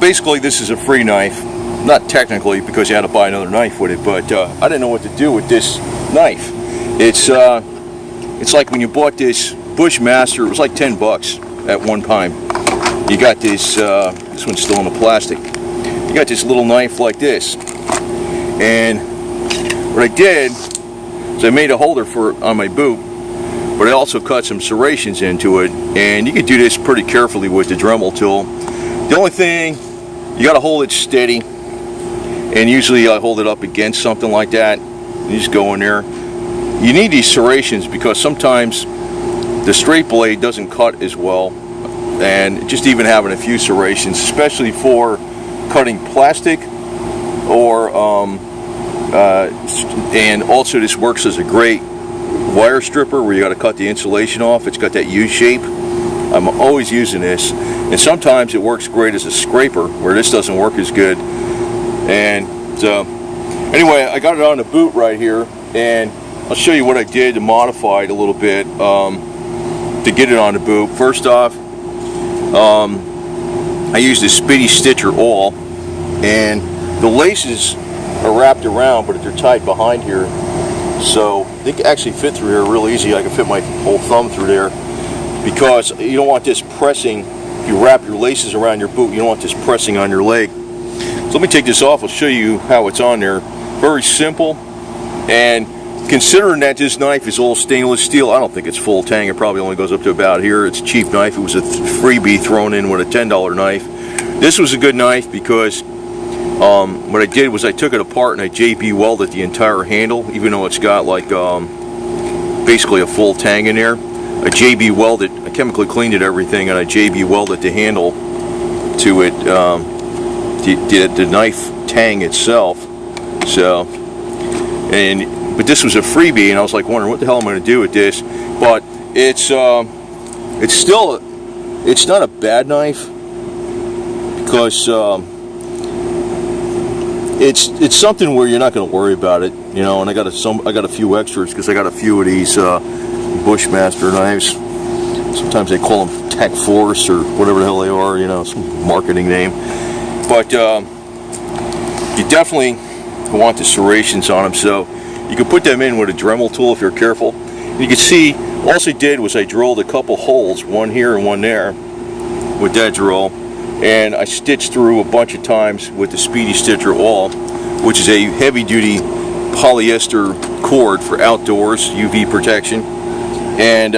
basically this is a free knife. Not technically, because you had to buy another knife with it, but I didn't know what to do with this knife. It's like when you bought this Bushmaster, it was like 10 bucks at one time. You got this, this one's still in the plastic. You got this little knife like this. And what I did is I made a holder for it on my boot, but I also cut some serrations into it, and you can do this pretty carefully with the Dremel tool. The only thing, you got to hold it steady, and usually I hold it up against something like that. You just go in there. You need these serrations because sometimes the straight blade doesn't cut as well, and just even having a few serrations, especially for cutting plastic, or and also this works as a great wire stripper where you got to cut the insulation off. It's got that U shape. I'm always using this, and sometimes it works great as a scraper where this doesn't work as good. And so anyway, I got it on the boot right here, and I'll show you what I did to modify it a little bit to get it on the boot. First off, I used this Speedy Stitcher awl, and the laces are wrapped around, but they're tied behind here, so they can actually fit through here real easy. I can fit my whole thumb through there, because you don't want this pressing. If you wrap your laces around your boot, you don't want this pressing on your leg. So let me take this off. I'll show you how it's on there. Very simple, and considering that this knife is all stainless steel, I don't think it's full tang. It probably only goes up to about here. It's a cheap knife. It was a freebie thrown in with a $10 knife. This was a good knife because what I did was I took it apart and I JB welded the entire handle, even though it's got like basically a full tang in there. I JB welded, I chemically cleaned it, everything, and I JB welded the handle to it, the knife tang itself. So, but this was a freebie, and I was like wondering what the hell I'm going to do with this. But it's still, it's not a bad knife, because it's something where you're not going to worry about it, you know. And I got a few extras because I got a few of these Bushmaster knives. Sometimes they call them Tech Force or whatever the hell they are, you know, some marketing name. But you definitely want the serrations on them, so you can put them in with a Dremel tool if you're careful. You can see, all I did was I drilled a couple holes, one here and one there, with that drill, and I stitched through a bunch of times with the Speedy Stitcher awl, which is a heavy-duty polyester cord for outdoors, UV protection. And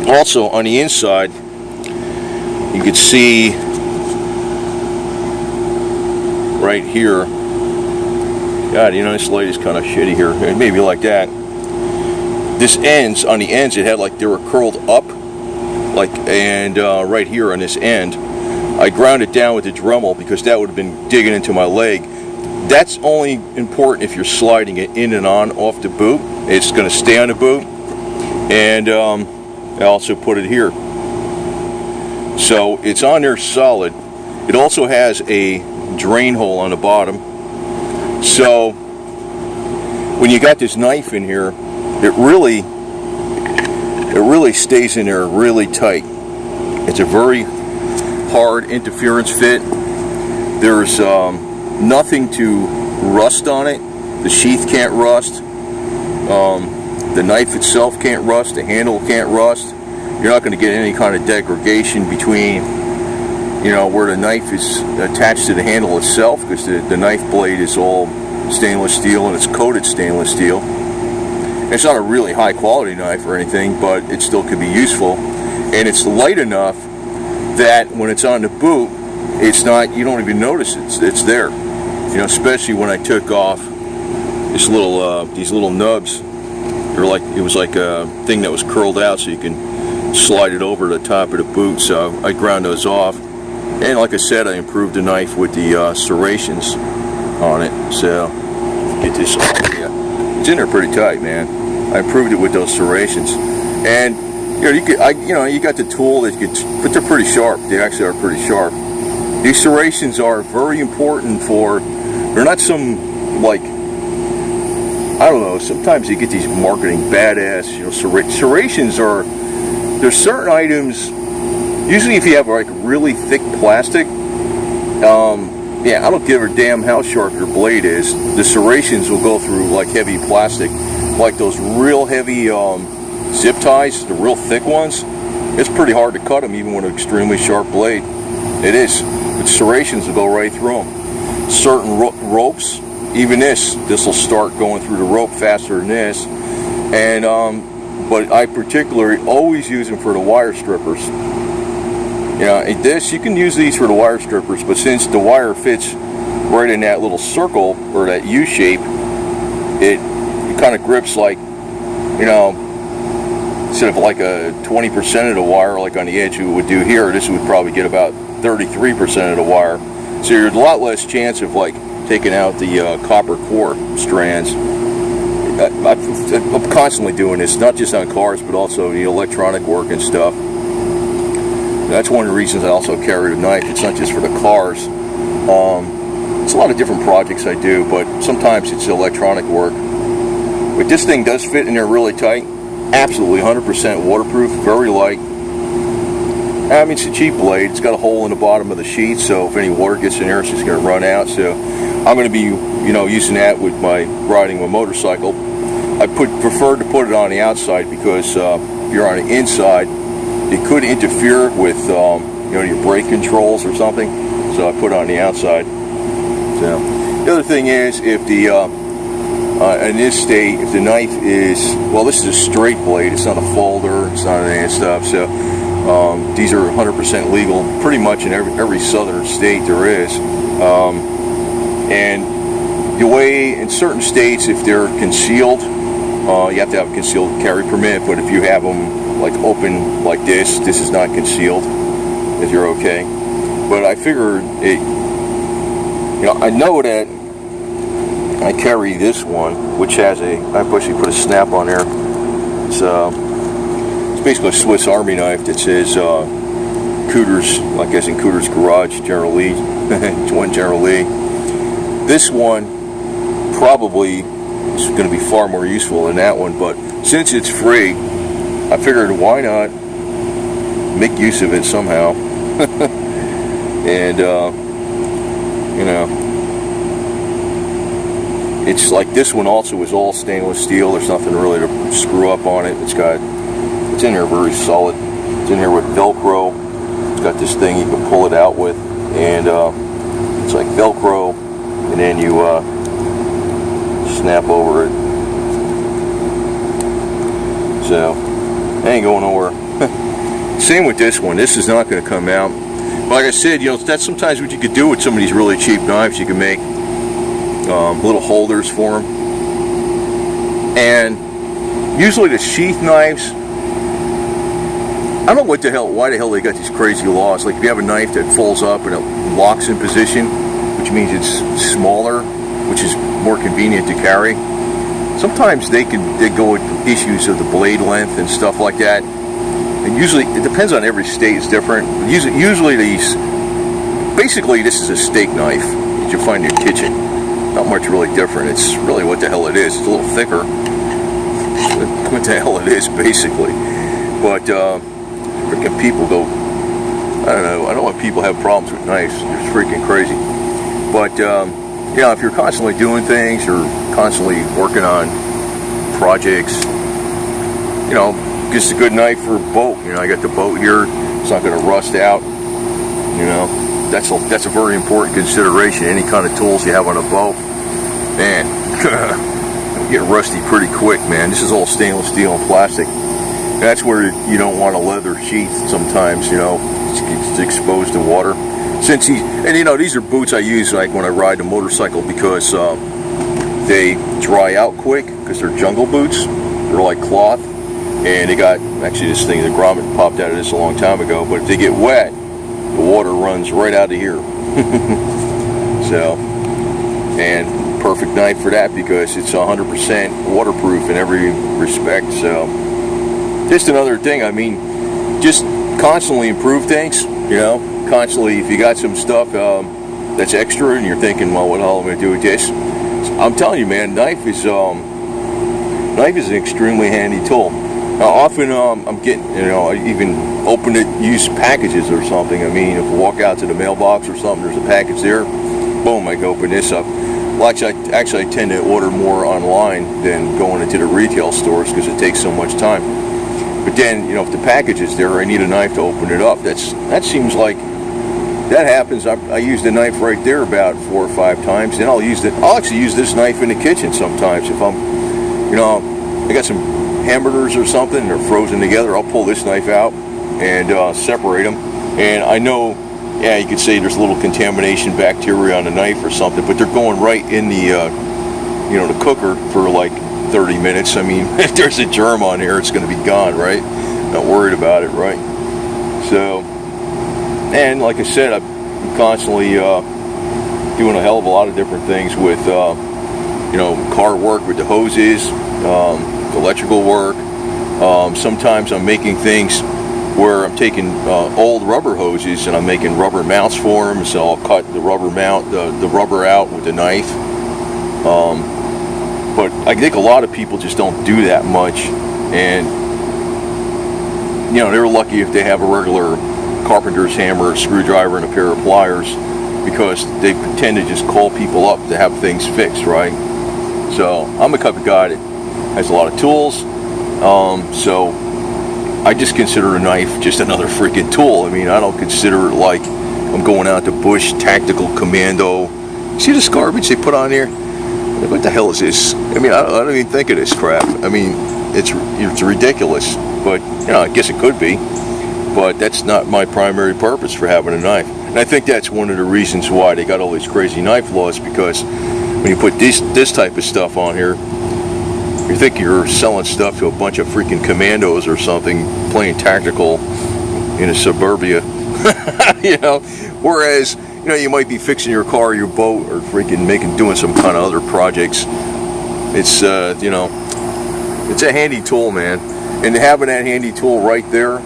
also on the inside, you can see right here. God, you know, this light is kind of shitty here. Maybe like that. This ends, on the ends, it had like they were curled up, like, and right here on this end, I ground it down with the Dremel because that would have been digging into my leg. That's only important if you're sliding it in and on off the boot. It's going to stay on the boot. And I also put it here. So it's on there solid. It also has a drain hole on the bottom. So when you got this knife in here, it really stays in there really tight. It's a very hard interference fit. There's nothing to rust on it. The sheath can't rust. The knife itself can't rust. The handle can't rust. You're not going to get any kind of degradation between, you know, where the knife is attached to the handle itself, because the knife blade is all stainless steel and it's coated stainless steel. It's not a really high quality knife or anything, but it still could be useful. And it's light enough that when it's on the boot, it's not, you don't even notice it's there. You know, especially when I took off this little these little nubs. They're like, it was like a thing that was curled out so you can slide it over the top of the boot. So I ground those off, and like I said, I improved the knife with the serrations on it. So get this off. Yeah, it's in there pretty tight, man. I improved it with those serrations, and you know, you got the tool that you could, but they're pretty sharp. They actually are pretty sharp. These serrations are very important for. They're not some, like, I don't know, sometimes you get these marketing badass, you know, serrations are, there's certain items, usually if you have like really thick plastic, Yeah, I don't give a damn how sharp your blade is. The serrations will go through like heavy plastic, like those real heavy zip ties, the real thick ones. It's pretty hard to cut them even with an extremely sharp blade. It is. But serrations will go right through them. Certain ropes, even this will start going through the rope faster than this. And but I particularly always use them for the wire strippers. You know, you can use these for the wire strippers, but since the wire fits right in that little circle or that U shape, it kind of grips like, you know, instead of like a 20% of the wire like on the edge you would do here, this would probably get about 33% of the wire. So you're a lot less chance of like taking out the copper core strands. I'm constantly doing this, not just on cars, but also the electronic work and stuff. That's one of the reasons I also carry a knife. It's not just for the cars. It's a lot of different projects I do, but sometimes it's electronic work. But this thing does fit in there really tight. Absolutely 100% waterproof, very light. I mean, it's a cheap blade. It's got a hole in the bottom of the sheath, so if any water gets in there, it's just going to run out. So I'm going to be, you know, using that with my riding my motorcycle. I prefer to put it on the outside because if you're on the inside, it could interfere with you know, your brake controls or something. So I put it on the outside. So the other thing is, if the in this state, if the knife is, well, this is a straight blade. It's not a folder. It's not any stuff. So these are 100% legal, pretty much in every southern state there is. And the way in certain states, if they're concealed, you have to have a concealed carry permit. But if you have them like open like this is not concealed, if you're okay. But I figured it, you know, I know that I carry this one, which has I actually put a snap on there. It's basically a Swiss Army knife that says Cooter's, I guess in Cooter's Garage, General Lee. It's one General Lee. This one probably is going to be far more useful than that one, but since it's free, I figured why not make use of it somehow. And you know, it's like this one also is all stainless steel. There's nothing really to screw up on it. It's in there very solid. It's in here with Velcro. It's got this thing you can pull it out with, and it's like Velcro, and then you snap over it. So it ain't going nowhere. Same with this one. This is not going to come out. But like I said, you know, that's sometimes what you could do with some of these really cheap knives. You can make little holders for them. And usually the sheath knives, I don't know why the hell they got these crazy laws. Like if you have a knife that folds up and it locks in position, which means it's smaller, which is more convenient to carry. Sometimes they go with issues of the blade length and stuff like that. And usually, it depends on every state, it's different. Usually basically this is a steak knife that you find in your kitchen. Not much really different. It's really what the hell it is. It's a little thicker. What the hell it is, basically. But freaking people go, I don't know. I don't know why people have problems with knives. It's freaking crazy. But you know, if you're constantly doing things, you're constantly working on projects, you know, just a good knife for a boat. You know, I got the boat here. It's not going to rust out. You know, that's a very important consideration. Any kind of tools you have on a boat, man, get rusty pretty quick, man. This is all stainless steel and plastic. That's where you don't want a leather sheath sometimes, you know, it's exposed to water. And you know, these are boots I use like when I ride a motorcycle because they dry out quick because they're jungle boots. They're like cloth, and they got, actually this thing, the grommet popped out of this a long time ago, but if they get wet, the water runs right out of here. So, and perfect knife for that because it's 100% waterproof in every respect. So, just another thing, I mean, just constantly improve things, you know. Constantly, if you got some stuff that's extra and you're thinking, well, what the hell am I going to do with this? I'm telling you, man, knife is an extremely handy tool. Often I'm getting, I even open it, use packages or something. I mean, if I walk out to the mailbox or something, there's a package there, boom, I can open this up. Well, actually I tend to order more online than going into the retail stores because it takes so much time. But then, if the package is there, I need a knife to open it up. That seems like that happens. I use the knife right there about 4 or 5 times. Then I'll actually use this knife in the kitchen sometimes. If I'm, I got some hamburgers or something, and they're frozen together, I'll pull this knife out and separate them. And I know, yeah, you could say there's a little contamination bacteria on the knife or something, but they're going right in the, the cooker for like 30 minutes. I mean, if there's a germ on here, it's going to be gone, right? Not worried about it, right? So, and like I said, I'm constantly doing a hell of a lot of different things with, car work with the hoses, electrical work. Sometimes I'm making things where I'm taking old rubber hoses and I'm making rubber mounts for them. So I'll cut the rubber mount, the rubber out with the knife. But I think a lot of people just don't do that much, and they're lucky if they have a regular carpenter's hammer, a screwdriver, and a pair of pliers, because they tend to just call people up to have things fixed, right? So I'm a type of guy that has a lot of tools, so I just consider a knife just another freaking tool. I mean, I don't consider it like I'm going out to bush tactical commando. See this garbage they put on here? What the hell is this? I mean, I don't even think of this crap. I mean, it's ridiculous, but I guess it could be. But that's not my primary purpose for having a knife. And I think that's one of the reasons why they got all these crazy knife laws, because when you put this type of stuff on here, you think you're selling stuff to a bunch of freaking commandos or something playing tactical in a suburbia. Whereas, you might be fixing your car, your boat, or freaking doing some kind of other projects. It's, it's a handy tool, man. And having that handy tool right there,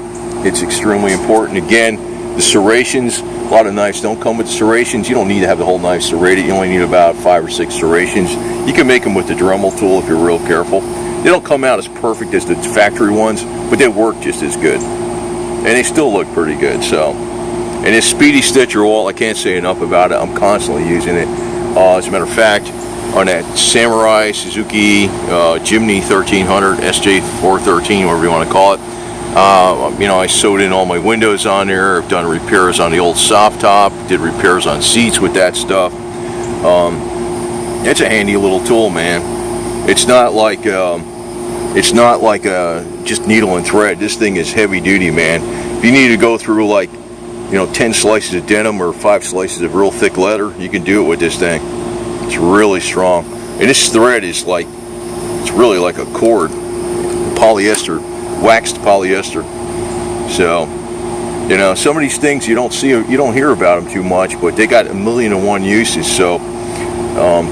it's extremely important. Again, the serrations, a lot of knives don't come with serrations. You don't need to have the whole knife serrated. You only need about 5 or 6 serrations. You can make them with the Dremel tool if you're real careful. They don't come out as perfect as the factory ones, but they work just as good. And they still look pretty good, so. And this Speedy Stitcher oil, I can't say enough about it. I'm constantly using it. As a matter of fact, on that Samurai Suzuki Jimny 1300, SJ413, whatever you want to call it, I sewed in all my windows on there. I've done repairs on the old soft top, did repairs on seats with that stuff. It's a handy little tool, man. It's not like just needle and thread. This thing is heavy duty, man. If you need to go through 10 slices of denim or 5 slices of real thick leather, you can do it with this thing. It's really strong. And this thread is it's really like a cord. Polyester, waxed polyester. So, some of these things you don't hear about them too much, but they got 1,000,001 uses. So,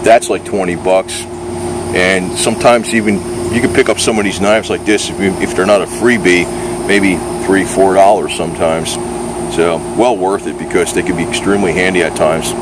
that's like $20. And sometimes even you can pick up some of these knives like this if they're not a freebie, maybe $3-4 sometimes. So, well worth it, because they can be extremely handy at times.